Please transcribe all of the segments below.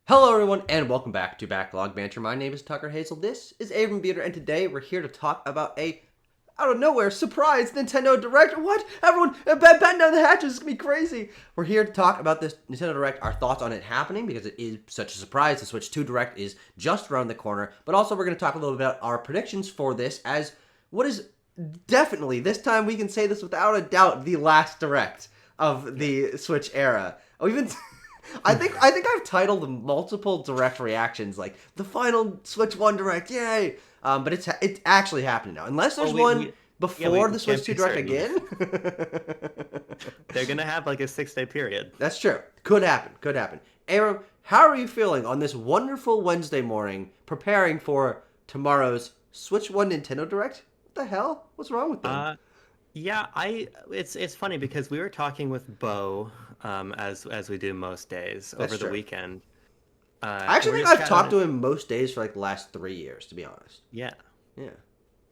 Hello, everyone, and welcome back to Backlog Banter. My name is Tucker Hazel. This is Abram Beater, and today we're here to talk about a out of nowhere surprise Nintendo Direct. What? Everyone, batten down the hatches. It's gonna be crazy. We're here to talk about this Nintendo Direct, our thoughts on it happening because it is such a surprise. The Switch 2 Direct is just around the corner, but also we're gonna talk a little bit about our predictions for this as what is definitely this time we can say this without a doubt the last Direct of the Switch era. Oh, even. I think I've titled multiple direct reactions like the final Switch One Direct, yay! But it's actually happening now. Unless there's Well, one before we the can't Switch Two be Direct certain. again. They're gonna have like a 6-day period. That's true. Could happen. Could happen. Aaron, how are you feeling on this wonderful Wednesday morning, preparing for tomorrow's Switch One Nintendo Direct? What the hell? What's wrong with them? Uh, yeah, it's funny because we were talking with Bo, as we do most days That's over the true. weekend. I actually We're think just I've chatting. talked to him most days for like the last 3 years, to be honest. Yeah, Yeah,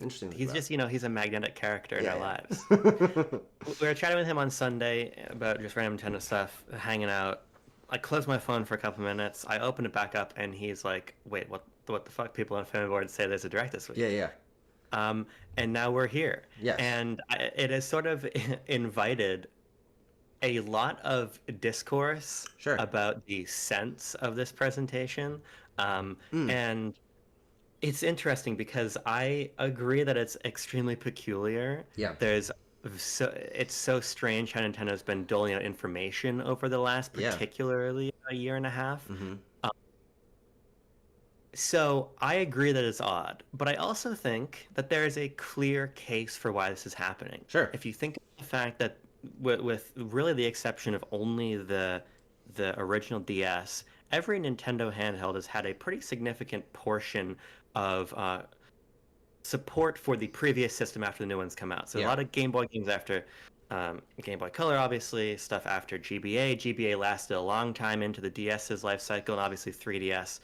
interesting to think he's about. just he's a magnetic character in our Yeah, lives. yeah. We were chatting with him on Sunday about just random Nintendo stuff, hanging out. I closed my phone for a couple minutes. I opened it back up, and he's like, "Wait, what the fuck?" People on Fanboard say there's a direct this Yeah, week. yeah. Um, and now we're here. Yes. It has sort of invited a lot of discourse Sure. about the sense of this presentation. Mm. And it's interesting because I agree that it's extremely peculiar. Yeah. It's so strange how Nintendo's been doling out information over the last Yeah. particularly a year and a half. Mm-hmm. So I agree that it's odd, but I also think that there is a clear case for why this is happening. Sure. If you think of the fact that with really the exception of only the original DS, every Nintendo handheld has had a pretty significant portion of support for the previous system after the new ones come out. So a Yeah. lot of Game Boy games after Game Boy Color, obviously, stuff after GBA. GBA lasted a long time into the DS's life cycle, and obviously 3DS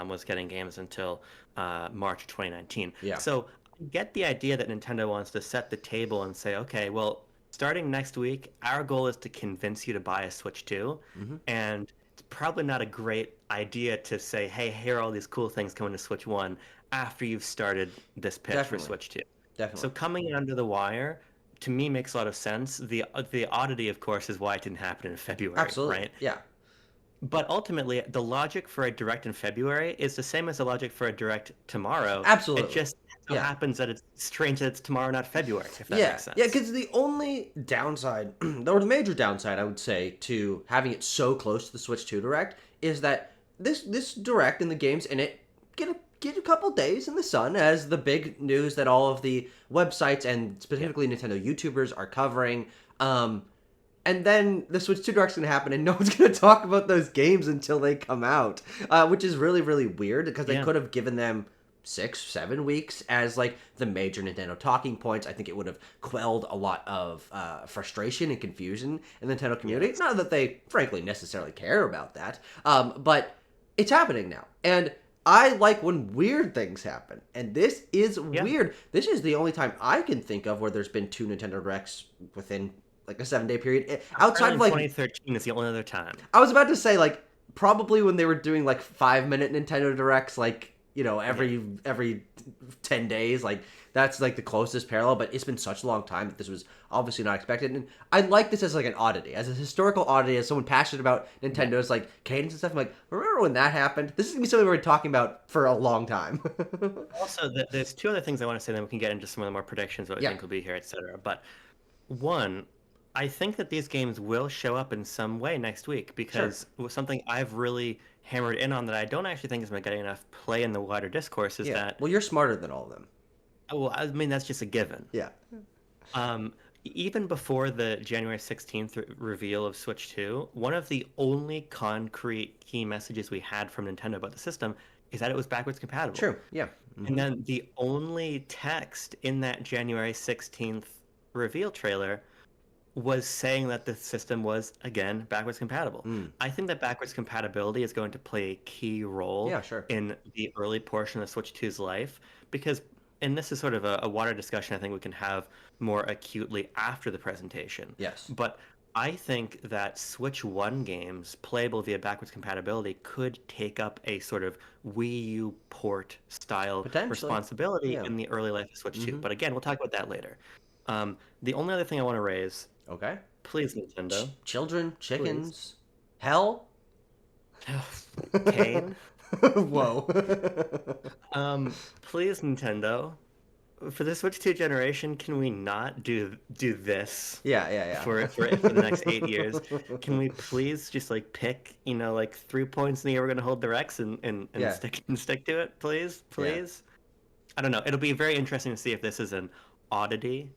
was getting games until March of 2019. Yeah. So I get the idea that Nintendo wants to set the table and say, okay, well, starting next week, our goal is to convince you to buy a Switch 2, Mm-hmm. and it's probably not a great idea to say, hey, here are all these cool things coming to Switch 1 after you've started this pitch for Definitely. Switch 2. So Definitely. coming in under the wire to me makes a lot of sense. The oddity, of course, is why it didn't happen in February, Absolutely. right? Yeah. But ultimately, the logic for a direct in February is the same as the logic for a direct tomorrow. It Absolutely. just so Yeah. happens that it's strange that it's tomorrow, not February, if that Yeah. makes Yeah. sense. Because the only downside, or the major downside, I would say, to having it so close to the Switch 2 Direct is that this Direct and the games in it get a couple days in the sun as the big news that all of the websites and Yeah. specifically Nintendo YouTubers are covering. And then the Switch 2 Direct's going to happen, and no one's going to talk about those games until they come out, which is really, really weird because they Yeah. could have given them 6, 7 weeks as like the major Nintendo talking points. I think it would have quelled a lot of frustration and confusion in the Nintendo community. Yes. Not that they, frankly, necessarily care about that, but it's happening now. And I like when weird things happen, and this is Yeah. weird. This is the only time I can think of where there's been two Nintendo Directs within like a 7 day period. Outside Apparently of in like, 2013 is the only other time. I was about to say like probably when they were doing like 5 minute Nintendo Directs, like Yeah. every 10 days, like that's like the closest parallel. But it's been such a long time that this was obviously not expected, and I like this as like an oddity, as a historical oddity, as someone passionate about Yeah. Nintendo's like cadence and stuff. I'm like, remember when that happened? This is gonna be something we're talking about for a long time. Also, there's two other things I want to say, then we can get into some of the more predictions, what we Yeah, think will be here, etc. But one, I think that these games will show up in some way next week sure. because something I've really hammered in on that I don't actually think is going to get enough play in the wider discourse is Yeah. that, Well, you're smarter than all of them. well, I mean, that's just a given. Yeah. Even before the January 16th reveal of Switch 2, one of the only concrete key messages we had from Nintendo about the system is that it was backwards compatible. True. Yeah. And Hmm. then the only text in that January 16th reveal trailer was saying that the system was, again, backwards compatible. Mm. I think that backwards compatibility is going to play a key role Yeah. Sure. in the early portion of Switch 2's life because, and this is sort of a water discussion I think we can have more acutely after the presentation. Yes. But I think that Switch 1 games playable via backwards compatibility could take up a sort of Wii U port style Potentially. responsibility Yeah. in the early life of Switch 2. Mm-hmm. But again, we'll talk about that later. The only other thing I want to raise, Okay. please, Nintendo, Children, please. chickens, hell. Kane, Whoa. please, Nintendo, for the Switch 2 generation, can we not do this Yeah, yeah, for the next 8 years? yeah. Can we please just like pick, like 3 points in the year we're gonna hold the Rex and Yeah, stick to it, please, yeah, please. I don't know. It'll be very interesting to see if this is an oddity,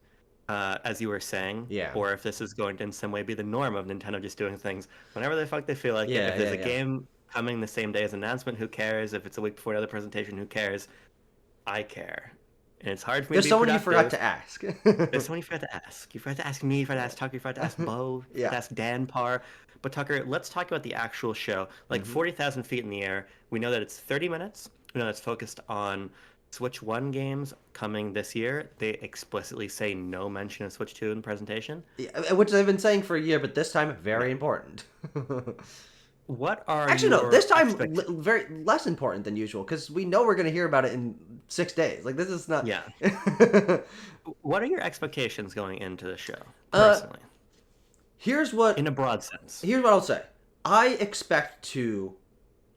as you were saying, yeah, or if this is going to in some way be the norm of Nintendo just doing things whenever the fuck they feel like it. yeah, If there's yeah, a yeah. game coming the same day as announcement, who cares? If it's a week before another presentation, who cares? I care. And it's hard for me to There's be someone you forgot productive. to ask. There's someone you forgot to ask. You forgot to ask me, you forgot to ask Tucker, you forgot to ask Bo, you forgot Yeah. to ask Dan Parr. But Tucker, let's talk about the actual show. Like Hmm. 40,000 feet in the air. We know that it's 30 minutes. We know it's focused on Switch 1 games coming this year. They explicitly say no mention of Switch 2 in the presentation. Yeah, which I've been saying for a year, but this time Yeah. very important. What are Actually, no. This your time expectations? very less important than usual because we know we're going to hear about it in 6 days. Like this is not. Yeah. What are your expectations going into the show, uh, personally, here's in what a broad sense? here's what I'll say. I expect to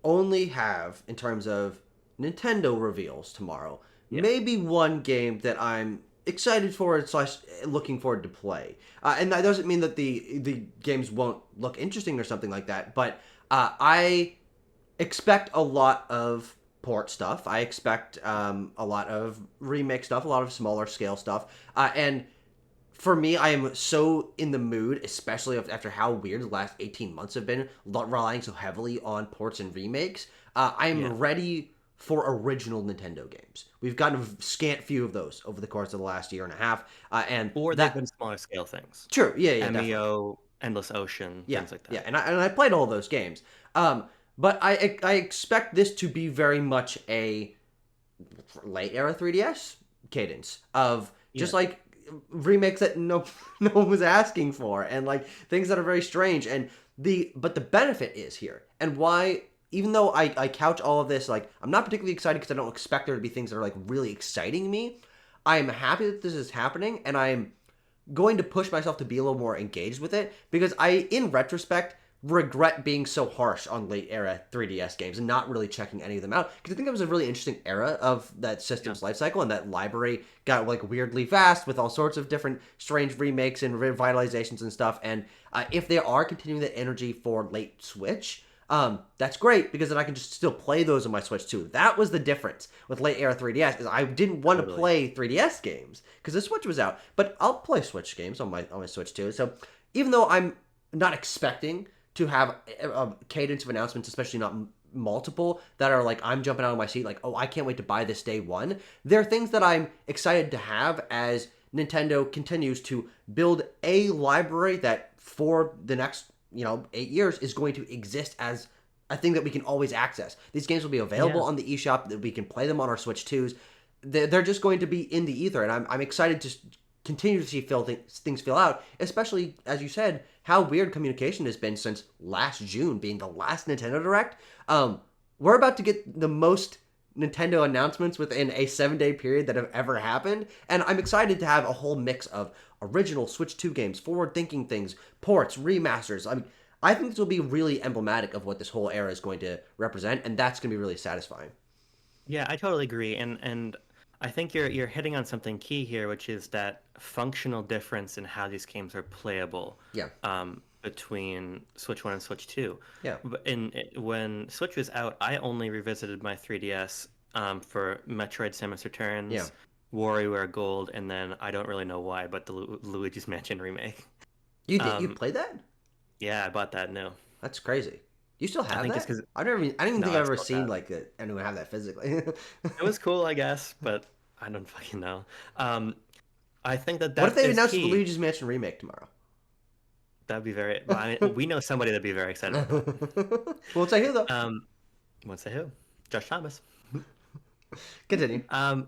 only have, in terms of Nintendo reveals tomorrow, Yeah. maybe one game that I'm excited for slash looking forward to play. And that doesn't mean that the games won't look interesting or something like that. But I expect a lot of port stuff. I expect a lot of remake stuff, a lot of smaller scale stuff, and for me, I am so in the mood, especially after how weird the last 18 months have been, relying so heavily on ports and remakes. I Yeah. am ready for original Nintendo games. We've gotten a scant few of those over the course of the last year and a half, and Or they've that been smaller scale things. true, yeah, yeah, definitely, MEO, Endless Ocean, yeah, things like yeah, that. and I played all those games, but I expect this to be very much a late era 3DS cadence of Yeah. just like remakes that no one was asking for and like things that are very strange and the benefit is here and why even though I couch all of this like I'm not particularly excited because I don't expect there to be things that are like really exciting me. I am happy that this is happening and I'm going to push myself to be a little more engaged with it because I, in retrospect, regret being so harsh on late era 3DS games and not really checking any of them out because I think that was a really interesting era of that Yeah. system's life cycle and that library got like weirdly fast with all sorts of different strange remakes and revitalizations and stuff. And if they are continuing that energy for late Switch, that's great because then I can just still play those on my Switch too. That was the difference with late era 3DS is I didn't want to Totally. play 3DS games because the Switch was out, but I'll play Switch games on my Switch too. So even though I'm not expecting to have a cadence of announcements, especially not multiple that are like I'm jumping out of my seat, like oh I can't wait to buy this day one. There are things that I'm excited to have as Nintendo continues to build a library that for the next 8 years is going to exist as a thing that we can always access. These games will be available Yeah. on the eShop that we can play them on our Switch 2s. They're just going to be in the ether, and I'm excited to continue to see things fill out, especially as you said, how weird communication has been since last June being the last Nintendo Direct. We're about to get the most Nintendo announcements within a 7 day period that have ever happened, and I'm excited to have a whole mix of original Switch 2 games, forward-thinking things, ports, remasters. I think this will be really emblematic of what this whole era is going to represent, and that's going to be really satisfying. Yeah, I totally agree. And I think you're hitting on something key here, which is that functional difference in how these games are playable, Yeah, between Switch 1 and Switch 2. yeah, When Switch was out, I only revisited my 3DS for Metroid Samus yeah. Returns, WarioWare Gold, and then I don't really know why, but the Luigi's Mansion remake. You did? You Um, played that? yeah, I bought that. No, That's crazy. You still I have think just that? because I didn't even no, think I've I ever still seen have. like anyone have that physically. It was cool, I guess, but I don't fucking know. Um, I think that What if that they is announced the key. Luigi's Mansion remake tomorrow? That'd be very. I mean, we know somebody that'd be very excited about Won't say who though. that. What's say who? Josh Thomas. Continue. Um,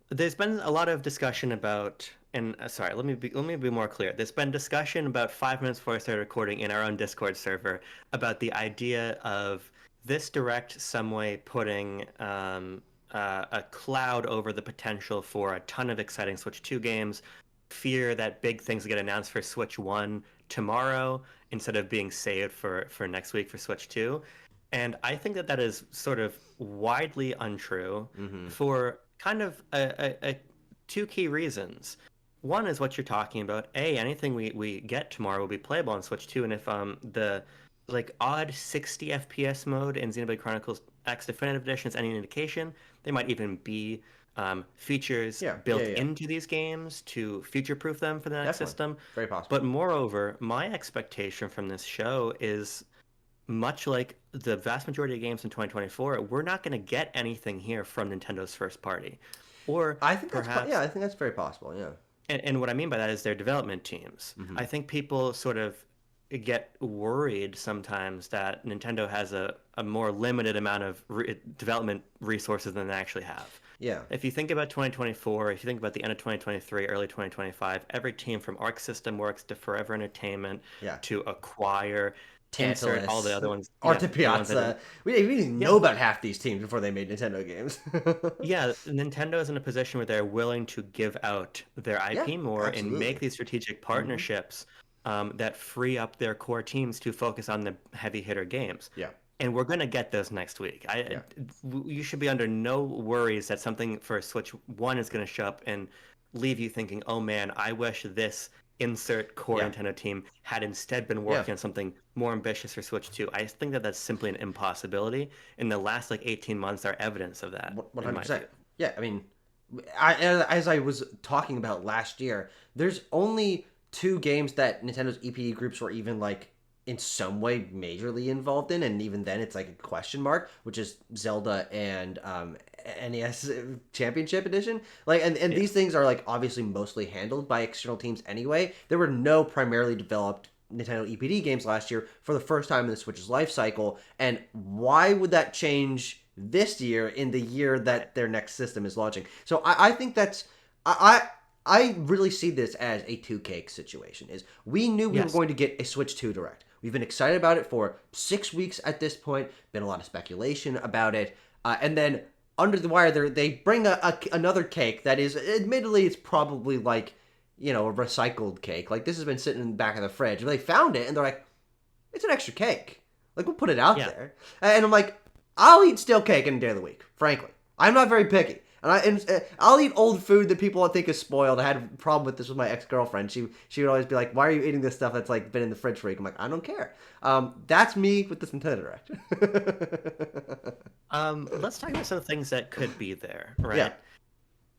there's been a lot of discussion about and sorry, let me be more clear. There's been discussion about 5 minutes before I started recording in our own Discord server about the idea of this direct some way putting a cloud over the potential for a ton of exciting Switch 2 games. Fear that big things get announced for Switch 1 tomorrow instead of being saved for next week for Switch 2. And I think that that is sort of widely untrue Mm-hmm. for kind of two key reasons. One is what you're talking about. Anything we get tomorrow will be playable on Switch 2, and if the like odd 60 FPS mode in Xenoblade Chronicles X Definitive Edition is any indication, there might even be features Yeah, yeah, built yeah. into these games to future-proof them for the next Definitely. system. Very possible. But moreover, my expectation from this show is much like the vast majority of games in 2024, we're not going to get anything here from Nintendo's first party. Or I think perhaps, yeah, I think that's very possible. Yeah. and what I mean by that is their development teams. Mm-hmm. I think people sort of get worried sometimes that Nintendo has a more limited amount of development resources than they actually have. Yeah. If you think about 2024, if you think about the end of 2023, early 2025, every team from Arc System Works to Forever Entertainment Yeah. to Acquire, insert all the Tantalus, other ones, yeah, Arte the ones that didn't, Piazza. We didn't yeah, know about half these teams before they made Nintendo games. yeah, Nintendo is in a position where they're willing to give out their Yeah, IP more and make absolutely. these strategic Hmm. partnerships that free up their core teams to focus on the heavy hitter games. Yeah, And we're going to get those next week. yeah, You should be under no worries that something for Switch 1 is going to show up and leave you thinking, oh man, I wish this insert core yeah, Nintendo team had instead been yeah. working on something more ambitious for Switch 2. I think that that's simply an impossibility. And the last like 18 months are evidence of that, One in hundred my percent. view. Yeah, I mean, as I was talking about last year, there's only two games that Nintendo's EPE groups were even like in some way majorly involved in, and even then it's like a question mark, which is Zelda and NES Championship Edition. Like, and Yeah. these things are like obviously mostly handled by external teams anyway. There were no primarily developed Nintendo EPD games last year for the first time in the Switch's life cycle, and why would that change this year in the year Right. that their next system is launching? So I think that's I really see this as a two cake situation. Is we knew we were Yes. going to get a Switch 2 Direct. We've been excited about it for 6 weeks at this point. Been a lot of speculation about it, and then under the wire, they bring another cake that is admittedly it's probably like a recycled cake. Like this has been sitting in the back of the fridge. They found it and they're like, it's an extra cake. Like we'll put it out Yeah. there. And I'm like, I'll eat stale cake any day of the week. Frankly, I'm not very picky. I'll eat old food that people think is spoiled. I had a problem with this with my ex girlfriend. She would always be like, "Why are you eating this stuff that's like been in the fridge for a week?" I'm like, I don't care. That's me with this Nintendo Direct. Let's talk about some things that could be there, Yeah,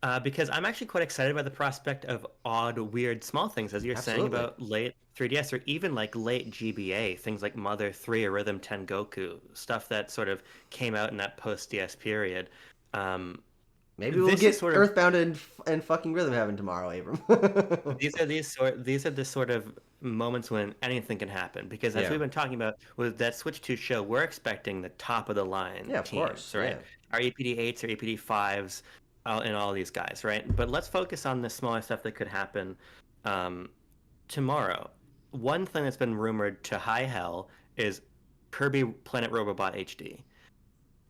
right? Because I'm actually quite excited by the prospect of odd, weird, small things, as you're saying absolutely. about late 3DS or even like late GBA, things like Mother 3 or Rhythm 10 Goku, stuff that sort of came out in that post DS period. Um, Maybe we'll this is get sort of Earthbound and fucking Rhythm Heaven tomorrow, Abram. these are the sort of moments when anything can happen. Because as Yeah. we've been talking about with that Switch 2 show, we're expecting the top of the line Yeah, of course. teams, Yeah. right? Our APD 8s or APD 5s, and all these guys, right? But let's focus on the smaller stuff that could happen um, tomorrow. One thing that's been rumored to high hell is Kirby Planet Robobot HD.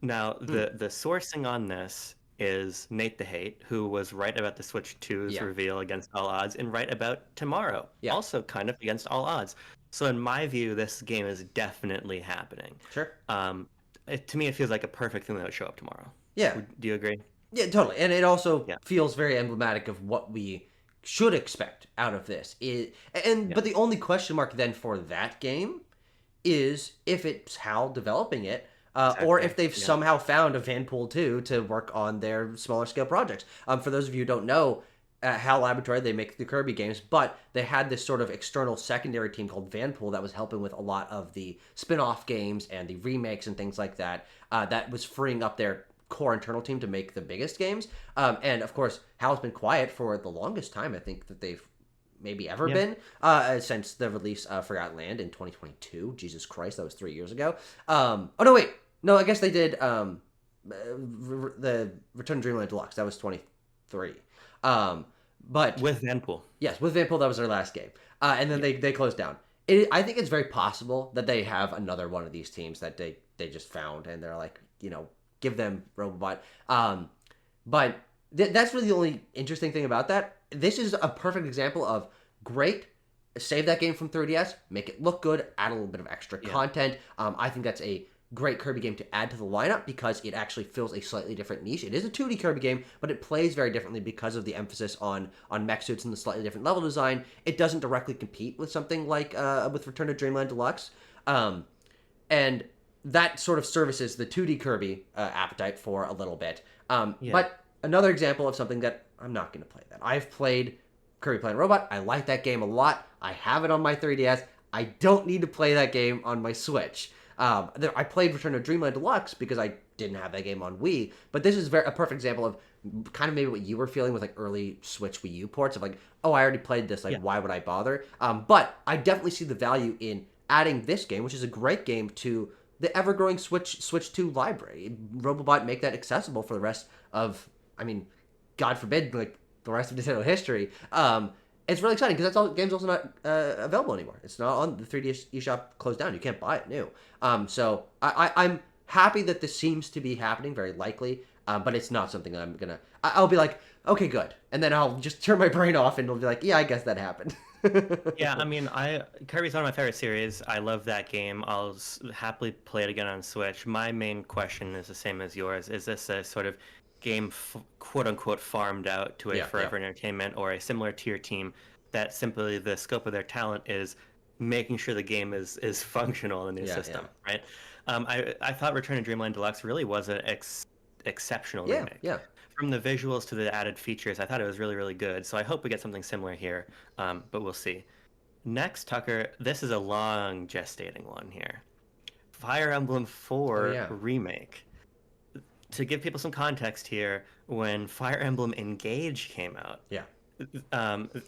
Now, Hmm. the sourcing on this is Nate the Hate, who was right about the Switch 2's Yeah. reveal against all odds, and right about tomorrow, Yeah. also kind of against all odds. So, in my view, this game is definitely happening. Sure. To me, it feels like a perfect thing that would show up tomorrow. Yeah. Do you agree? Yeah, totally. And it also Yeah, feels very emblematic of what we should expect out of this. yeah, But the only question mark then for that game is if it's HAL developing it, or exactly. if they've Yeah, somehow found a Vanpool 2 to work on their smaller scale projects. For those of you who don't know, HAL Laboratory, they make the Kirby games, but they had this sort of external secondary team called Vanpool that was helping with a lot of the spin off games and the remakes and things like that, that was freeing up their core internal team to make the biggest games. And of course, HAL's been quiet for the longest time, I think, that they've maybe ever yeah. been since the release of Forgotten Land in 2022. Jesus Christ, that was 3 years ago. Oh no, wait, no, I guess they did the Return to Dreamland Deluxe. That was 23. Um, But With Vanpool. yes, with Vanpool, that was their last game, and then they closed down. I think it's very possible that they have another one of these teams that they just found, and they're like, give them Robobot. But that's really the only interesting thing about that. This is a perfect example of great. Save that game from 3DS, make it look good, add a little bit of extra content. I think that's a great Kirby game to add to the lineup because it actually fills a slightly different niche. It is a 2D Kirby game, but it plays very differently because of the emphasis on mech suits and the slightly different level design. It doesn't directly compete with something like with Return to Dreamland Deluxe, and that sort of services the 2D Kirby appetite for a little bit. But another example of something that I'm not going to play that. I've played Kirby Planet Robot. I like that game a lot. I have it on my 3DS. I don't need to play that game on my Switch. I played Return to Dreamland Deluxe because I didn't have that game on Wii, but this is a perfect example of kind of maybe what you were feeling with like early Switch Wii U ports of like, oh, I already played this, like why would I bother? But I definitely see the value in adding this game, which is a great game, to the ever-growing Switch 2 library. Robobot, make that accessible for the rest of, I mean, God forbid, like the rest of Nintendo history. It's really exciting because game's also not available anymore. It's not on the 3DS eShop, closed down. You can't buy it new. So I'm happy that this seems to be happening, very likely, but it's not something that I'm gonna. I'll be like, okay, good, and then I'll just turn my brain off and it'll be like, yeah, I guess that happened. Yeah, I mean, Kirby's one of my favorite series. I love that game. I'll happily play it again on Switch. My main question is the same as yours. Is this a sort of game quote unquote farmed out to a Forever Entertainment or a similar tier team that simply the scope of their talent is making sure the game is functional in the new system, right? I thought Return to Dreamland Deluxe really was an exceptional remake. Yeah. From the visuals to the added features, I thought it was really, really good. So I hope we get something similar here, but we'll see. Next, Tucker, this is a long gestating one here. Fire Emblem 4 remake. To give people some context here, when Fire Emblem Engage came out,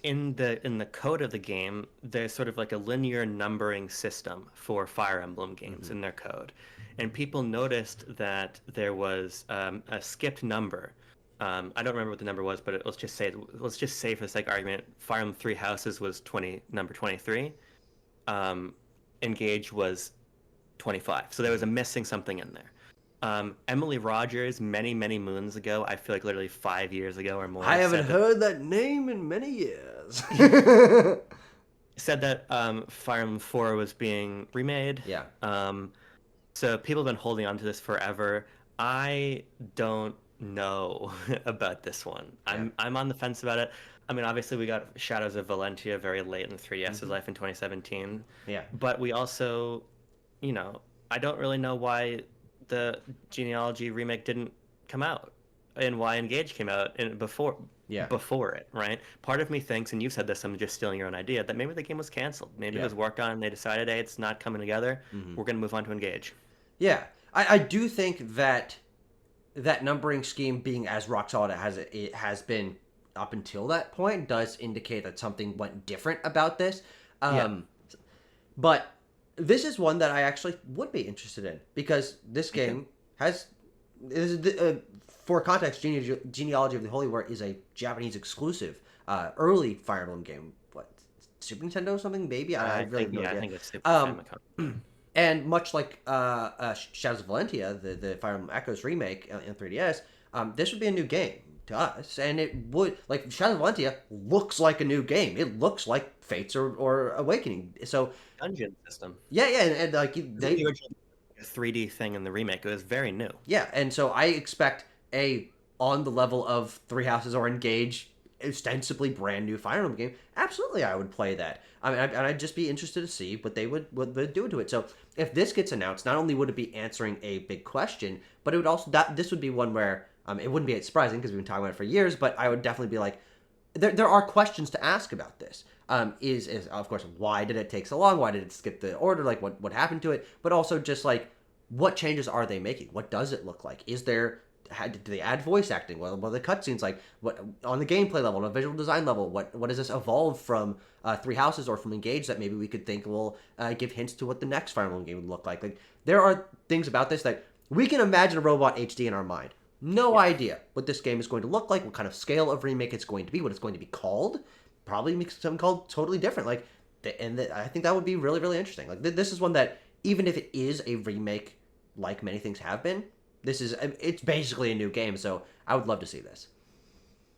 in the code of the game, there's sort of like a linear numbering system for Fire Emblem games in their code, and people noticed that there was a skipped number. I don't remember what the number was, but let's just say for the sake of argument, Fire Emblem Three Houses was number 23. Engage was 25, so there was a missing something in there. Emily Rogers, many, many moons ago, I feel like literally 5 years ago or more. I haven't heard that name in many years. Said that Fire Emblem 4 was being remade. Yeah. So people have been holding on to this forever. I don't know about this one. I'm on the fence about it. I mean, obviously we got Shadows of Valentia very late in 3DS's life in 2017. Yeah. But we also, I don't really know why the Genealogy remake didn't come out and why Engage came out before it, right? Part of me thinks, and you said this, I'm just stealing your own idea, that maybe the game was canceled. Maybe it was worked on and they decided, hey, it's not coming together. We're going to move on to Engage. Yeah. I do think that numbering scheme being as rock solid as it has been up until that point does indicate that something went different about this. But this is one that I actually would be interested in because this game for context, Genealogy of the Holy War is a Japanese exclusive early Fire Emblem game. What, Super Nintendo or something? Maybe? I think it's Super Famicom. And much like Shadows of Valentia, the Fire Emblem Echoes remake in 3DS, this would be a new game to us, and it would, like, Shadows of Valentia looks like a new game. It looks like Fates or Awakening. So dungeon system. Yeah, and like the original 3D thing in the remake, it was very new. Yeah, and so I expect on the level of Three Houses or Engage, ostensibly brand new Fire Emblem game. Absolutely, I would play that. I mean, I'd just be interested to see what they would do to it. So if this gets announced, not only would it be answering a big question, but it would also this would be one where it wouldn't be surprising because we've been talking about it for years. But I would definitely be like, there are questions to ask about this. Is of course, why did it take so long? Why did it skip the order? Like what happened to it? But also just like, what changes are they making? What does it look like? Do they add voice acting? What are the cutscenes like? What on the gameplay level, on a visual design level? What does this evolve from Three Houses or from Engage that maybe we could think will give hints to what the next Fire Emblem game would look like? Like there are things about this that we can imagine a Robot HD in our mind. No Yeah. idea what this game is going to look like, what kind of scale of remake it's going to be, what it's going to be called. Probably make something called totally different. Like, I think that would be really, really interesting. Like, this is one that even if it is a remake, like many things have been, it's basically a new game. So I would love to see this.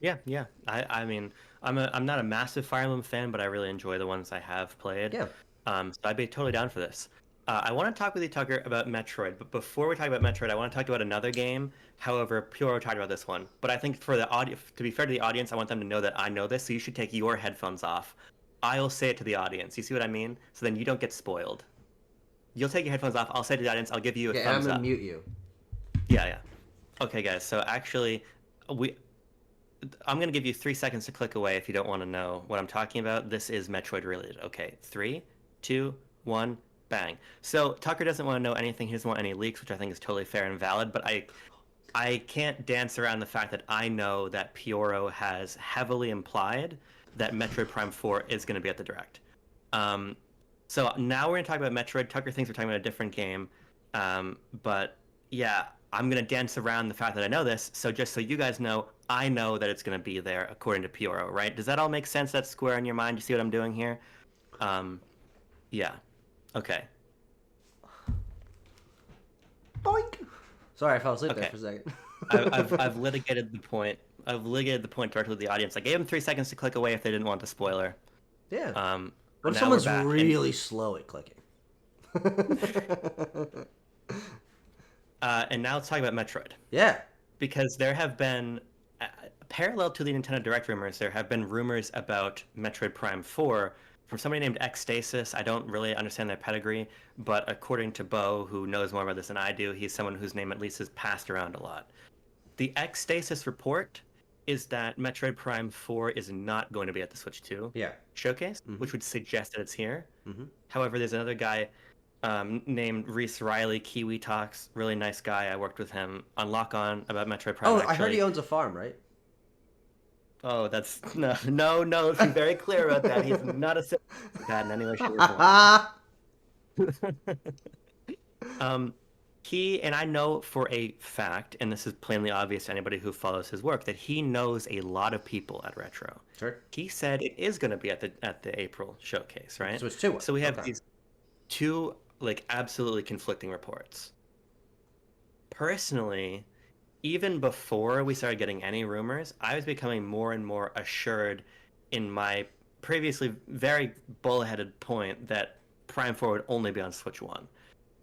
Yeah, yeah. I mean, I'm not a massive Fire Emblem fan, but I really enjoy the ones I have played. Yeah, So I'd be totally down for this. I want to talk with you, Tucker, about Metroid, but before we talk about Metroid, I want to talk about another game. However, Puro talked about this one, but I think for the audio, to be fair to the audience, I want them to know that I know this, so you should take your headphones off. I'll say it to the audience. You see what I mean? So then you don't get spoiled. You'll take your headphones off. I'll say to the audience, I'll give you a yeah, and I'm thumbs gonna up. mute you. Yeah, yeah. Okay, guys. So actually, we I'm gonna give you 3 seconds to click away if you don't want to know what I'm talking about. This is Metroid related. Okay, 3, 2, 1, bang. So Tucker doesn't want to know anything. He doesn't want any leaks, which I think is totally fair and valid. But I can't dance around the fact that I know that Pioro has heavily implied that Metroid Prime 4 is going to be at the Direct. Um, so now we're going to talk about Metroid. Tucker thinks we're talking about a different game. But yeah, I'm going to dance around the fact that I know this. So just so you guys know, I know that it's going to be there according to Pioro, right? Does that all make sense? That's square in your mind? You see what I'm doing here? Um, yeah. Okay. Boink. Sorry, I fell asleep there Okay. for a second. I've litigated the point. I've litigated the point directly with the audience. I gave them 3 seconds to click away if they didn't want the spoiler. Yeah. What if Now we're someone's back. really slow at clicking? And now let's talk about Metroid. Yeah. Because there have been, parallel to the Nintendo Direct rumors, there have been rumors about Metroid Prime 4 from somebody named Xstasis. I don't really understand their pedigree, but according to Bo, who knows more about this than I do, he's someone whose name at least is passed around a lot. The Xstasis report is that Metroid Prime 4 is not going to be at the Switch 2 Yeah. showcase, which would suggest that it's here. Mm-hmm. However, there's another guy named Reese Riley, Kiwi Talks, really nice guy. I worked with him on Lock On about Metroid Prime. Oh, actually. I heard he owns a farm, right? Oh, that's no. Let's be very clear about that. He's not a bad in any way, shape, or form. He and I know for a fact, and this is plainly obvious to anybody who follows his work, that he knows a lot of people at Retro. Sure. He said it is going to be at the April showcase, right? So it's two. So we have these two like absolutely conflicting reports. Personally, even before we started getting any rumors, I was becoming more and more assured in my previously very bullheaded point that Prime 4 would only be on Switch 1.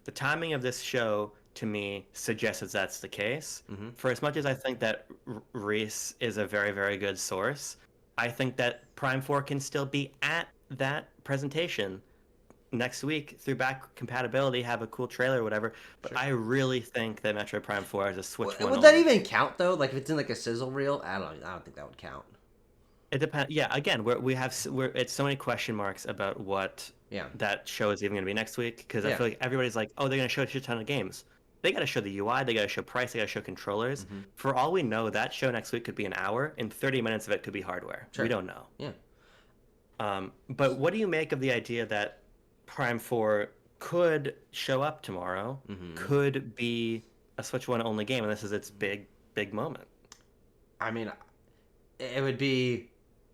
The timing of this show, to me, suggests that that's the case. Mm-hmm. For as much as I think that Reese is a very, very good source, I think that Prime 4 can still be at that presentation next week through back compatibility, have a cool trailer or whatever. But sure. I really think that Metroid Prime 4 is a Switch 1 Would that even count though? Like if it's in like a sizzle reel, I don't think that would count. It depends. Yeah, again, we're it's so many question marks about what that show is even going to be next week, because I feel like everybody's like, oh, they're going to show a shit ton of games. They got to show the UI, they got to show price, they got to show controllers. Mm-hmm. For all we know, that show next week could be an hour, and 30 minutes of it could be hardware. Sure. We don't know. Yeah. But what do you make of the idea that Prime 4 could show up tomorrow, could be a Switch 1 only game, and this is its big moment? I mean, it would be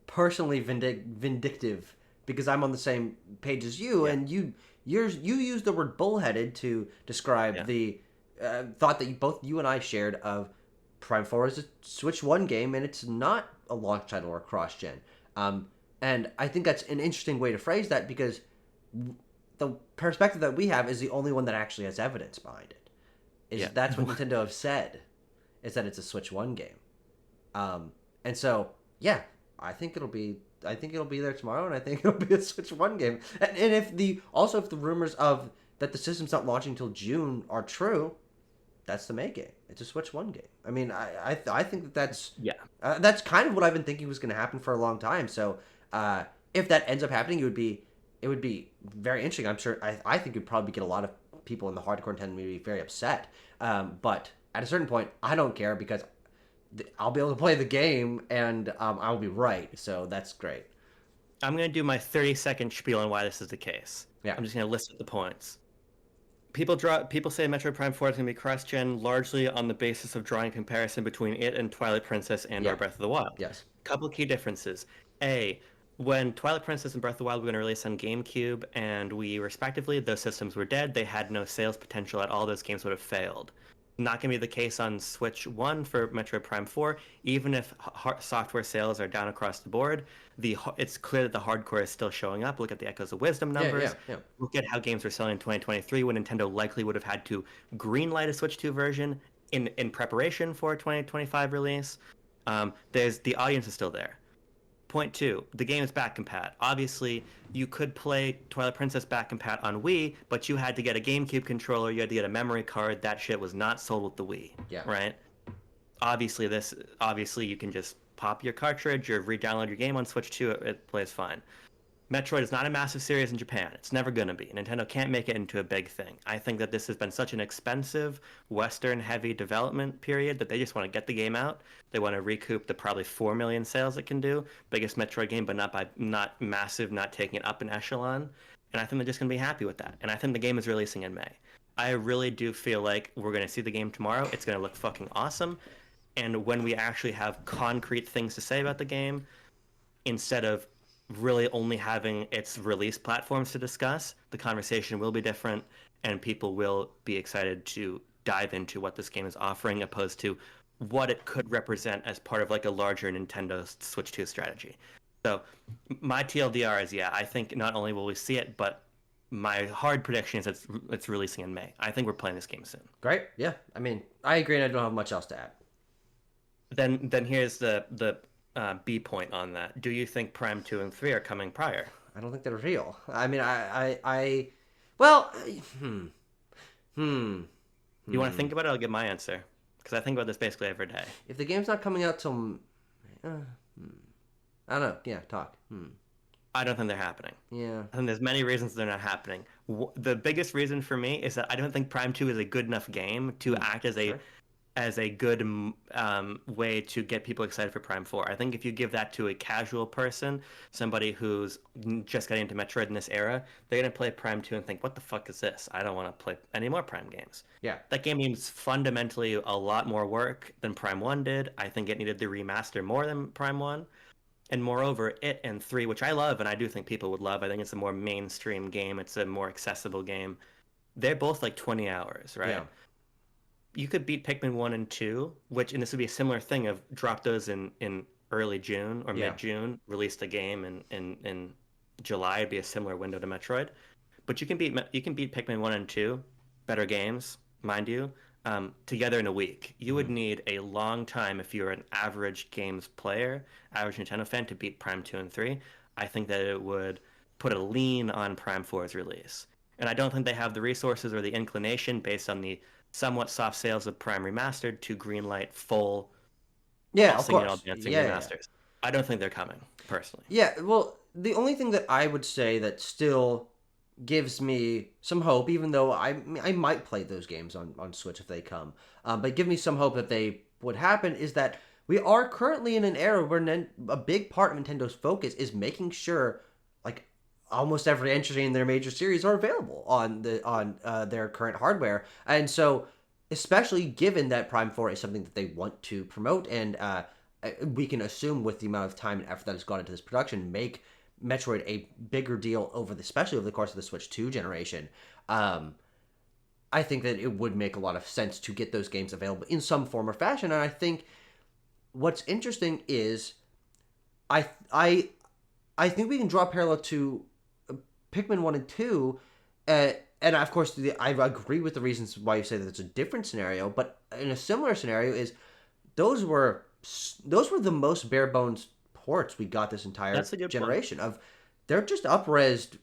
personally vindictive because I'm on the same page as you, and you use the word bullheaded to describe the thought that both you and I shared of Prime 4 is a Switch 1 game, and it's not a launch title or cross-gen. And I think that's an interesting way to phrase that, because the perspective that we have is the only one that actually has evidence behind it. That's what Nintendo have said, is that it's a Switch 1 game. And so, yeah, I think it'll be there tomorrow, and I think it'll be a Switch 1 game. And if the rumors of that the system's not launching until June are true, that's the May game. It's a Switch 1 game. I mean, I think that's kind of what I've been thinking was going to happen for a long time. So if that ends up happening, it would be very interesting. I'm sure. I think it'd probably get a lot of people in the hardcore Nintendo community very upset. But at a certain point, I don't care, because I'll be able to play the game, and I'll be right. So that's great. I'm going to do my 30-second spiel on why this is the case. Yeah. I'm just going to list the points. People say Metroid Prime 4 is going to be cross-gen largely on the basis of drawing comparison between it and Twilight Princess and or Yeah. Breath of the Wild. Yes. Couple key differences. A, when Twilight Princess and Breath of the Wild were going to release on GameCube and Wii respectively, those systems were dead. They had no sales potential at all. Those games would have failed. Not going to be the case on Switch 1 for Metroid Prime 4. Even if software sales are down across the board, it's clear that the hardcore is still showing up. Look at the Echoes of Wisdom Yeah. numbers. Yeah. Yeah. Look at how games were selling in 2023 when Nintendo likely would have had to greenlight a Switch 2 version in preparation for a 2025 release. There's the audience is still there. Point two, the game is back compat. Obviously, you could play Twilight Princess back compat on Wii, but you had to get a GameCube controller, you had to get a memory card. That shit was not sold with the Wii, Yeah. right? Obviously, you can just pop your cartridge or re-download your game on Switch 2. It plays fine. Metroid is not a massive series in Japan. It's never going to be. Nintendo can't make it into a big thing. I think that this has been such an expensive, Western-heavy development period that they just want to get the game out. They want to recoup the probably 4 million sales it can do. Biggest Metroid game, but not massive, not taking it up an echelon. And I think they're just going to be happy with that. And I think the game is releasing in May. I really do feel like we're going to see the game tomorrow. It's going to look fucking awesome. And when we actually have concrete things to say about the game, instead of really only having its release platforms to discuss, the conversation will be different and people will be excited to dive into what this game is offering opposed to what it could represent as part of like a larger Nintendo Switch 2 strategy. So my TLDR is, yeah, I think not only will we see it, but my hard prediction is it's releasing in May. I think we're playing this game soon. Great. Yeah. I mean, I agree, and I don't have much else to add. Then here's the B point on that. Do you think Prime 2 and 3 are coming prior? I don't think they're real. I mean, well, You want to think about it? I'll give my answer. Because I think about this basically every day. If the game's not coming out till, I don't know. Yeah, talk. I don't think they're happening. Yeah. I think there's many reasons they're not happening. The biggest reason for me is that I don't think Prime 2 is a good enough game to act as a good way to get people excited for Prime 4. I think if you give that to a casual person, somebody who's just getting into Metroid in this era, they're going to play Prime 2 and think, what the fuck is this? I don't want to play any more Prime games. Yeah. That game needs fundamentally a lot more work than Prime 1 did. I think it needed the remaster more than Prime 1. And moreover, it and 3, which I love and I do think people would love, I think it's a more mainstream game. It's a more accessible game. They're both like 20 hours, right? Yeah. You could beat Pikmin 1 and 2, and this would be a similar thing of drop those in early June or mid-June, release the game in July. It'd be a similar window to Metroid. But you can beat Pikmin 1 and 2, better games, mind you, together in a week. You would need a long time if you're an average games player, average Nintendo fan, to beat Prime 2 and 3. I think that it would put a lean on Prime 4's release. And I don't think they have the resources or the inclination based on the somewhat soft sales of Prime Remastered to greenlight full of course. Dancing remasters. Yeah. I don't think they're coming, personally. Yeah, well, the only thing that I would say that still gives me some hope, even though I might play those games on Switch if they come, but give me some hope that they would happen, is that we are currently in an era where a big part of Nintendo's focus is making sure, like, almost every entry in their major series are available on their current hardware. And so, especially given that Prime 4 is something that they want to promote, and we can assume with the amount of time and effort that has gone into this production, make Metroid a bigger deal especially over the course of the Switch 2 generation, I think that it would make a lot of sense to get those games available in some form or fashion. And I think what's interesting is I think we can draw a parallel to Pikmin 1 and 2, and of course, I agree with the reasons why you say that it's a different scenario, but in a similar scenario is those were the most bare bones ports we got this entire generation of. They're just up-resed.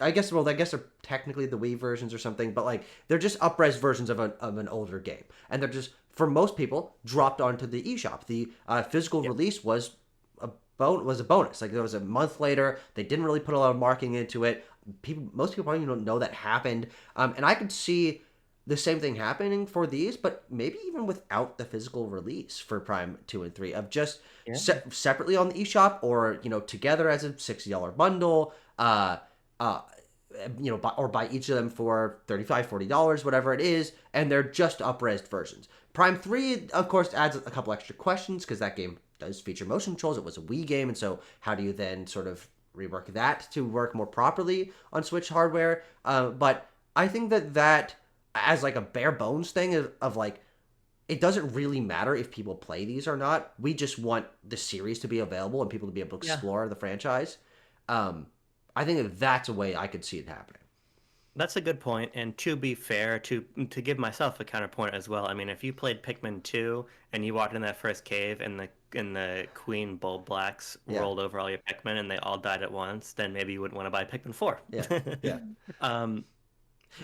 I guess they're technically the Wii versions or something, but like they're just up-res versions of an older game, and they're just, for most people, dropped onto the eShop. The physical release was a bonus. Like, there was a month later. They didn't really put a lot of marketing into it. Most people probably don't know that happened. And I could see the same thing happening for these, but maybe even without the physical release for Prime 2 and 3, of just separately on the eShop, or together as a $60 bundle. buy each of them for $35, $40, whatever it is, and they're just up-resed versions. Prime 3, of course, adds a couple extra questions because that game does feature motion controls. It was a Wii game, and so how do you then sort of rework that to work more properly on Switch hardware? But I think that as like a bare bones thing of like, it doesn't really matter if people play these or not. We just want the series to be available and people to be able to Yeah. explore the franchise. I think that's a way I could see it happening. That's a good point, and to be fair, to give myself a counterpoint as well. I mean, if you played Pikmin 2 and you walked in that first cave and the Queen Bull Blacks Yeah, rolled over all your Pikmin and they all died at once, then maybe you wouldn't want to buy Pikmin 4. yeah, yeah. um,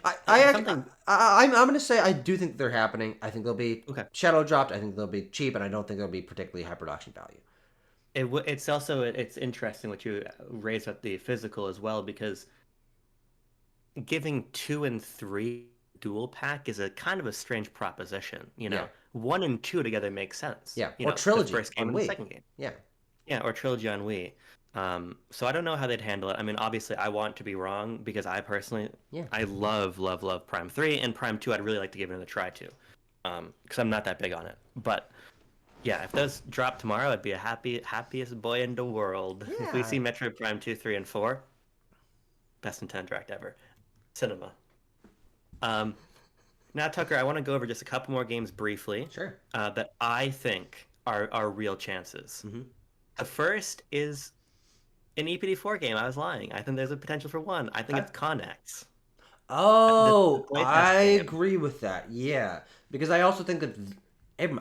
I something I'm gonna say I do think they're happening. I think they'll be okay. shadow dropped. I think they'll be cheap, and I don't think they'll be particularly high production value. It's also it's interesting what you raised at the physical as well because giving 2 and 3 dual pack is a kind of a strange proposition. Yeah, 1 and 2 together makes sense. yeah, or The trilogy first game on and the Wii. second game. Yeah, Yeah, or trilogy on Wii. So I don't know how they'd handle it. I mean, obviously, I want to be wrong because I personally, yeah. I love, love, love Prime 3 and Prime 2. I'd really like to give it a try too, because I'm not that big on it. But yeah, if those drop tomorrow, I'd be a happiest boy in the world. If we Yeah, see Metroid Prime 2, 3, and 4, best Nintendo Direct ever. Cinema. Um, Now, Tucker, I want to go over just a couple more games briefly sure. that I think are real chances. Mm-hmm. The first is an EPD4 game. I was lying. I think there's a potential for one. I think Okay. it's Connex. The Oh, playtest I game. agree with that. Yeah, because I also think that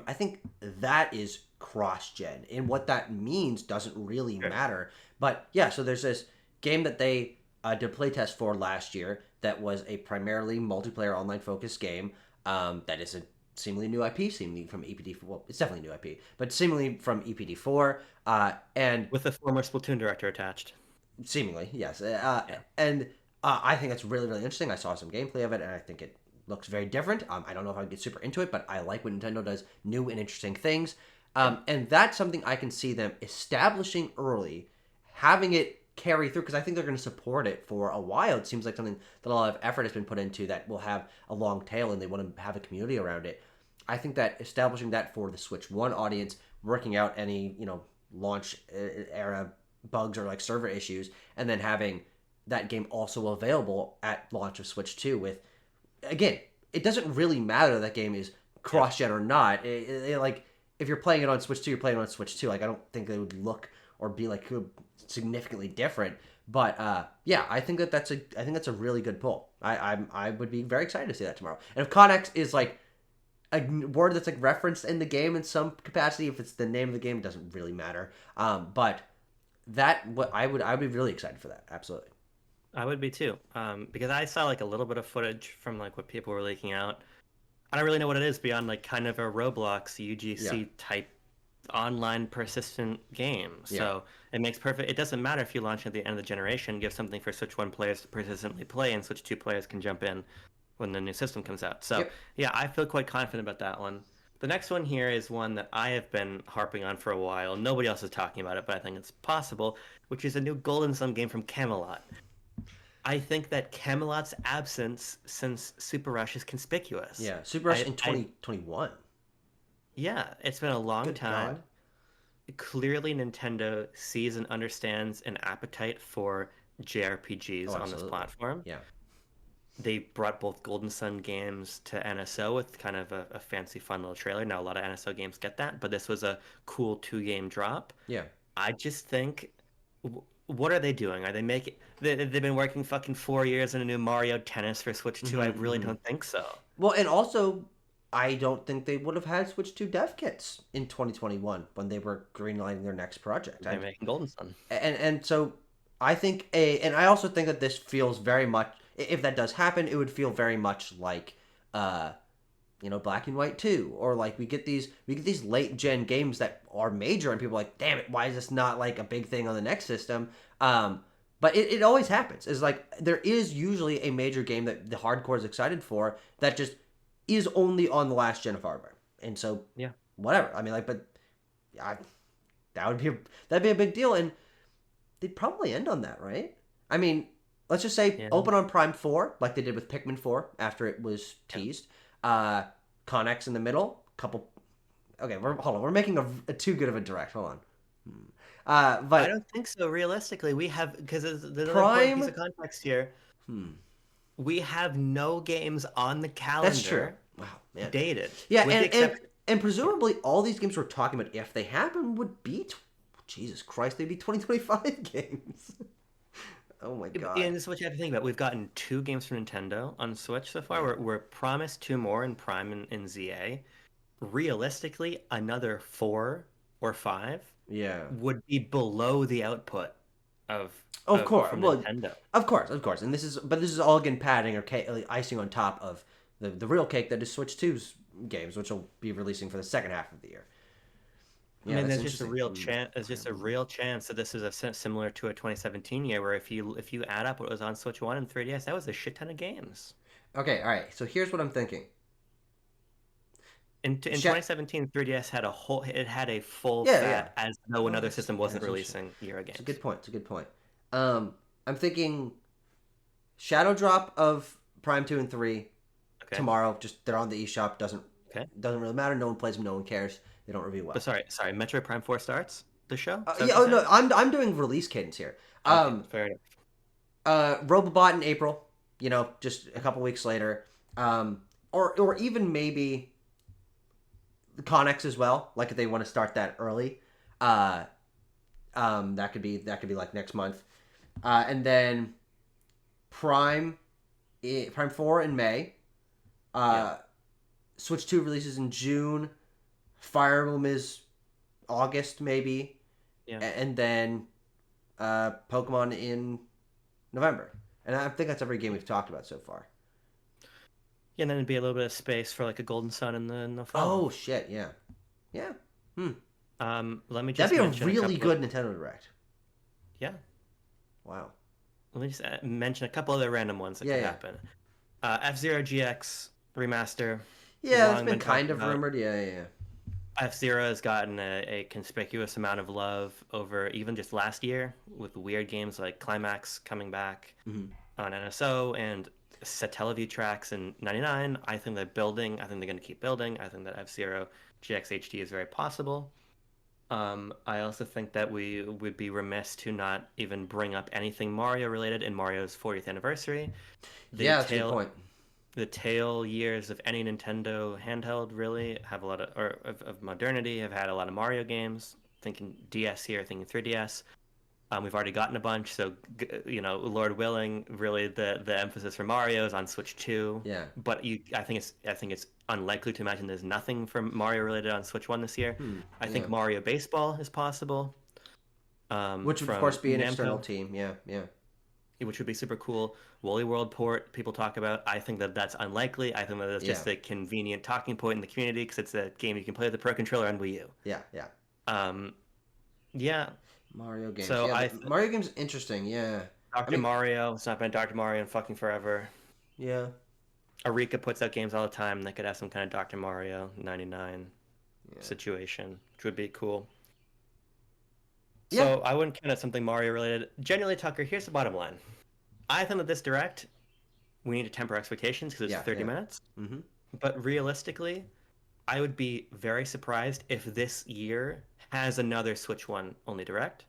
I think that is cross-gen, and what that means doesn't really Sure. matter. But yeah, so there's this game that they did playtest for last year that was a primarily multiplayer online focused game. That is a seemingly new IP, seemingly from EPD4. Well, it's definitely a new IP, but seemingly from EPD4. And With a former Splatoon director attached. seemingly, yes. Yeah. And I think it's really, really interesting. I saw some gameplay of it, and I think it looks very different. I don't know if I would get super into it, but I like when Nintendo does new and interesting things. Yeah. And that's something I can see them establishing early, having it carry through, because I think they're going to support it for a while. It seems like something that a lot of effort has been put into that will have a long tail, and they want to have a community around it. I think that establishing that for the Switch 1 audience, working out any, launch era bugs or like server issues, and then having that game also available at launch of Switch 2 with, again, it doesn't really matter that game is Yeah. cross-gen or not. Like, if you're playing it on Switch 2, you're playing it on Switch 2. Like, I don't think they would look or be like significantly different. But yeah, I think that's a really good pull. I would be very excited to see that tomorrow. And if Connex is like a word that's like referenced in the game in some capacity, if it's the name of the game, it doesn't really matter. But that what I would be really excited for that. Absolutely. I would be too. Because I saw like a little bit of footage from like what people were leaking out. I don't really know what it is beyond like kind of a Roblox UGC Yeah. type online persistent game. Yeah. So it makes perfect. It doesn't matter if you launch at the end of the generation, give something for Switch 1 players to persistently play, and Switch 2 players can jump in when the new system comes out. So Yep. yeah, I feel quite confident about that one. The next one here is one that I have been harping on for a while. Nobody else is talking about it, but I think it's possible, which is a new Golden Sun game from Camelot. I think that Camelot's absence since Super Rush is conspicuous. Yeah. Super Rush in I 2021. yeah, it's been a long Good time. God. Clearly, Nintendo sees and understands an appetite for JRPGs Oh, on this absolutely. platform. Yeah. They brought both Golden Sun games to NSO with kind of a fancy, fun little trailer. Now, a lot of NSO games get that, but this was a cool 2 game drop. Yeah. I just think, what are they doing? Are they making? They've been working fucking 4 years on a new Mario Tennis for Switch 2. I really don't think so. Well, and also, I don't think they would have had Switch 2 dev kits in 2021 when they were greenlighting their next project. They're making Golden Sun. And so I think and I also think that this feels very much, if that does happen, it would feel very much like Black and White 2, or like we get these late gen games that are major and people are like, damn it, why is this not like a big thing on the next system? But it always happens. It's like there is usually a major game that the hardcore is excited for that just is only on the last gen of hardware. And so Yeah. whatever. I mean, like, but I, that'd be a big deal, and they'd probably end on that, right? I mean, let's just say Yeah. open on Prime 4, like they did with Pikmin 4 after it was Yeah. teased. Connex in the middle, couple. Okay, hold on. We're making a too good of a direct. Hold on. I But don't think so. Realistically, we have because there's another important piece Prime. of context here. Hmm. We have no games on the That's true. calendar Wow, man. dated, Yeah, with the exception. and Yeah. presumably all these games we're talking about, if they happen, would be. Jesus Christ, they'd be 2025 games. Oh my God. And this is what you have to think about. We've gotten 2 games from Nintendo on Switch so far. Yeah. We're promised 2 more in Prime and ZA. Realistically, another 4 or 5 Yeah. would be below the output of Of course. from Well, Nintendo. of course. And this is all again padding or icing on top of the real cake that is Switch 2's games, which will be releasing for the second half of the year. I Yeah, mean, that's there's just a interesting. real chance. There's just a real chance that this is similar to a 2017 year, where if you add up what was on Switch One and 3DS, that was a shit ton of games. Okay, all right. So here's what I'm thinking. In Sh- 2017, 3DS had it had a full yeah, yeah. fat as though Oh, another system yeah, wasn't that's interesting. releasing year of It's a games. good point. It's a good point. I'm thinking Shadow Drop of Prime 2 and 3 Okay. tomorrow. Just they're on the eShop. Okay. Doesn't really matter. No one plays them. No one cares. They don't review well. But sorry, Metroid Prime 4 starts the show? Is that Yeah. what Oh you're no. saying? I'm doing release cadence here. Okay, fair enough. Robobot in April. You know, just a couple weeks later. Or even maybe the Connex as well. Like if they want to start that early. That could be like next month. And then Prime 4 in May. Yeah. Switch 2 releases in June. Fire Emblem is August maybe. Yeah. And then Pokemon in November. And I think that's every game we've talked about so far. Yeah, and then it'd be a little bit of space for like a Golden Sun in the fall. Oh shit, yeah. Yeah. Let me That'd just be a mention really couple good Nintendo Direct. Yeah. Wow. Let me just mention a couple other random ones that could happen. F-Zero GX remaster. Yeah, that's long been kind talked of about. rumored. Yeah. F-Zero has gotten a conspicuous amount of love over even just last year with weird games like Climax coming back Mhm. on NSO and Satellaview tracks in 99. I think they're building. I think they're going to keep building. I think that F-Zero GX HD is very possible. I also think that we would be remiss to not even bring up anything Mario related in Mario's 40th anniversary. Yeah, that's a good point. The tail years of any Nintendo handheld really have a lot of modernity, have had a lot of Mario games. Thinking DS here, thinking 3DS. We've already gotten a bunch, so Lord willing, really the emphasis for Mario is on Switch 2. Yeah. But I think it's unlikely to imagine there's nothing from Mario related on Switch 1 this year. I think Mario Baseball is possible. Which would of From course be an Namco, external team. Yeah. which would be super cool. Woolly World port people talk about. I think that that's unlikely. I think that that's just a convenient talking point in the community because it's a game you can play with the Pro Controller on Wii U. Yeah. Yeah. Mario games. So yeah, Mario games interesting. Yeah. Dr. Mario. It's not been Dr. Mario in fucking forever. Yeah. Arika puts out games all the time that could have some kind of Dr. Mario 99 situation, which would be cool. So I wouldn't count it something Mario related. Generally, Tucker, here's the bottom line. I think that this Direct, we need to temper expectations because it's 30 minutes. Mm-hmm. But realistically, I would be very surprised if this year has another Switch 1 only Direct.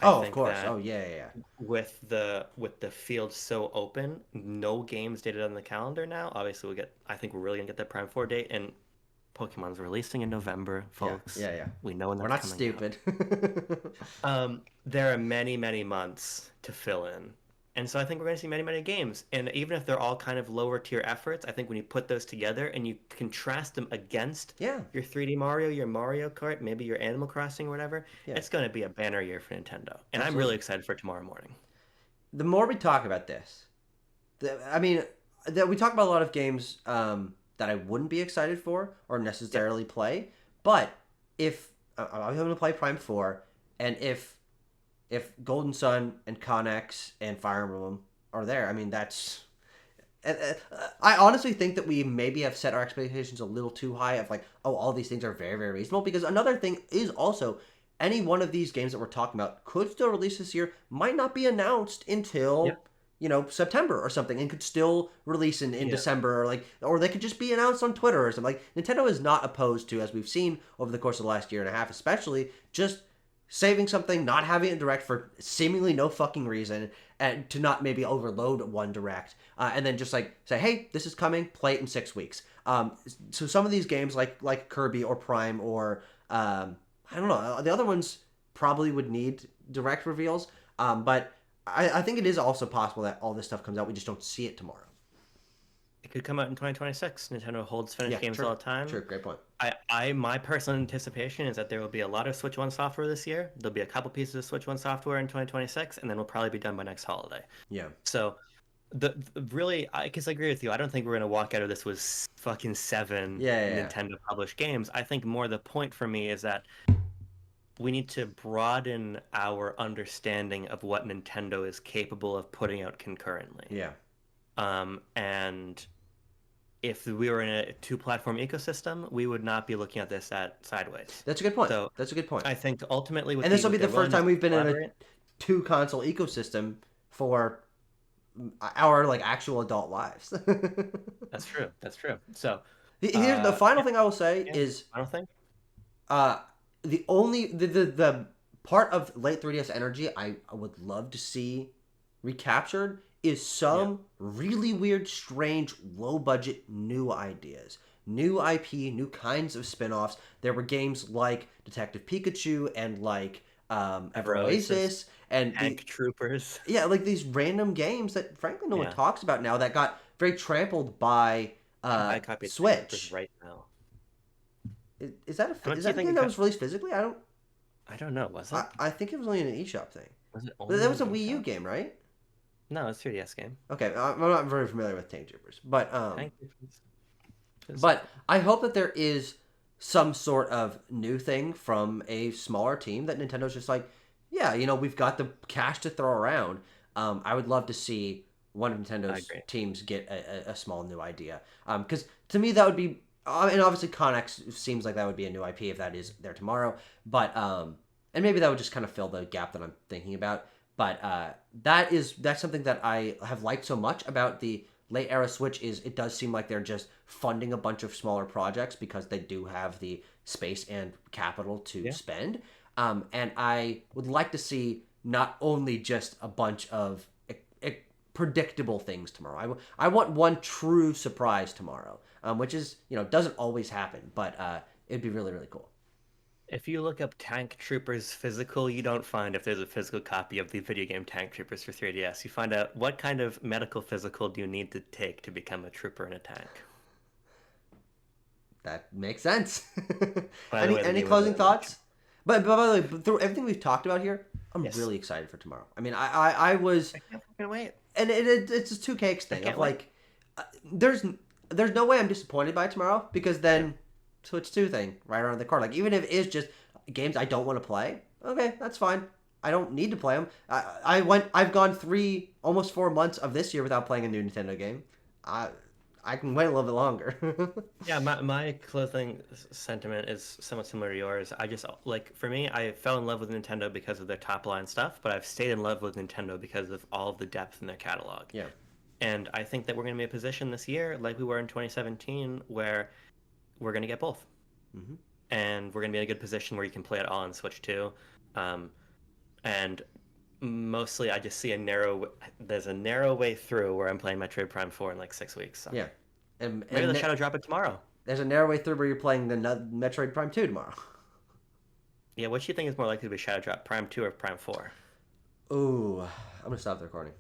Of course. Oh, yeah. With the field so open, no games dated on the calendar now. Obviously, I think we're really gonna get that Prime 4 date, and Pokemon's releasing in November, folks. Yeah. We know when that's We're not coming stupid. out. There are many months to fill in. And so I think we're going to see many games. And even if they're all kind of lower tier efforts, I think when you put those together and you contrast them against your 3D Mario, your Mario Kart, maybe your Animal Crossing or whatever, it's going to be a banner year for Nintendo. And I'm really excited for tomorrow morning. The more we talk about this, we talk about a lot of games that I wouldn't be excited for or necessarily play. But if I'm going to play Prime 4, and if Golden Sun and Connex and Fire Emblem are there, I mean, that's... I honestly think that we maybe have set our expectations a little too high of like, oh, all these things are very, very reasonable. Because another thing is also, any one of these games that we're talking about could still release this year, might not be announced until September or something, and could still release in Yeah. December, or they could just be announced on Twitter or something. Like, Nintendo is not opposed to, as we've seen over the course of the last year and a half, especially just saving something, not having it direct for seemingly no fucking reason, and to not maybe overload one direct, and then just like say, hey, this is coming, play it in 6 weeks. So some of these games like Kirby or Prime or I don't know, the other ones probably would need direct reveals, but I think it is also possible that all this stuff comes out, we just don't see it tomorrow. It could come out in 2026. Nintendo holds Yeah, finished games true. all the time. True, great point. My personal anticipation is that there will be a lot of Switch One software this year. There'll be a couple pieces of Switch One software in 2026, and then we'll probably be done by next holiday. Yeah. So, really, I guess I agree with you. I don't think we're gonna walk out of this with fucking seven Yeah. Nintendo published games. I think more the point for me is that we need to broaden our understanding of what Nintendo is capable of putting out concurrently. Yeah. And if we were in a two-platform ecosystem, we would not be looking at this at sideways. That's a good point. So That's a good point. I think ultimately, And this will be the their first time willingness we've been to in a collaborate- two-console ecosystem for our actual adult lives. That's true. That's true. So Here's the final thing I will say yeah, is I don't think. the part of late 3DS energy I would love to see recaptured is some really weird, strange, low budget new ideas, new IP, new kinds of spin-offs. There were games like Detective Pikachu and like Ever Oasis and Tank Troopers. yeah, like these random games that frankly no one Yeah. talks about now that got very trampled by I copy Tank Switch. Troopers right now. Is that How much is do you that a think game it that got- was released physically? I don't know. Was it? I think it was only an eShop thing. Was it But only that was a on Wii U eShop? game, right? No, it's a 3DS game. Okay, I'm not very familiar with Tank Troopers, but Tank Troopers. Just- but I hope that there is some sort of new thing from a smaller team that Nintendo's just like, yeah, we've got the cash to throw around. I would love to see one of Nintendo's agree. teams get a small new idea. Because to me that would be, and obviously Connex seems like that would be a new IP if that is there tomorrow. But and maybe that would just kind of fill the gap that I'm thinking about. But that's something that I have liked so much about the late era Switch is it does seem like they're just funding a bunch of smaller projects because they do have the space and capital to spend. And I would like to see not only just a bunch of predictable things tomorrow. I want one true surprise tomorrow, which is doesn't always happen, but it'd be really really cool. If you look up Tank Troopers physical, you don't find if there's a physical copy of the video game Tank Troopers for 3DS. You find out what kind of medical physical do you need to take to become a trooper in a tank. That makes sense. By the way, the Any game closing was- thoughts? But by the way, through everything we've talked about here, I'm Yes. really excited for tomorrow. I mean, I was, I can't fucking wait. and it's a two cakes thing can't of like, there's no way I'm disappointed by tomorrow because then Switch 2 thing right around the corner. Like even if it is just games I don't want to play, okay, that's fine. I don't need to play them. I've gone almost 4 months of this year without playing a new Nintendo game. I can wait a little bit longer. Yeah, my closing sentiment is somewhat similar to yours. I just like for me, I fell in love with Nintendo because of their top line stuff, but I've stayed in love with Nintendo because of all of the depth in their catalog. Yeah. And I think that we're going to be in a position this year, like we were in 2017, where we're going to get both. Mm-hmm. And we're going to be in a good position where you can play it all on Switch 2. And mostly I just see there's a narrow way through where I'm playing Metroid Prime 4 in like 6 weeks. So. Yeah. And Maybe they'll shadow drop it tomorrow. There's a narrow way through where you're playing the Metroid Prime 2 tomorrow. Yeah, what do you think is more likely to be shadow drop, Prime 2 or Prime 4? Ooh, I'm gonna stop the recording.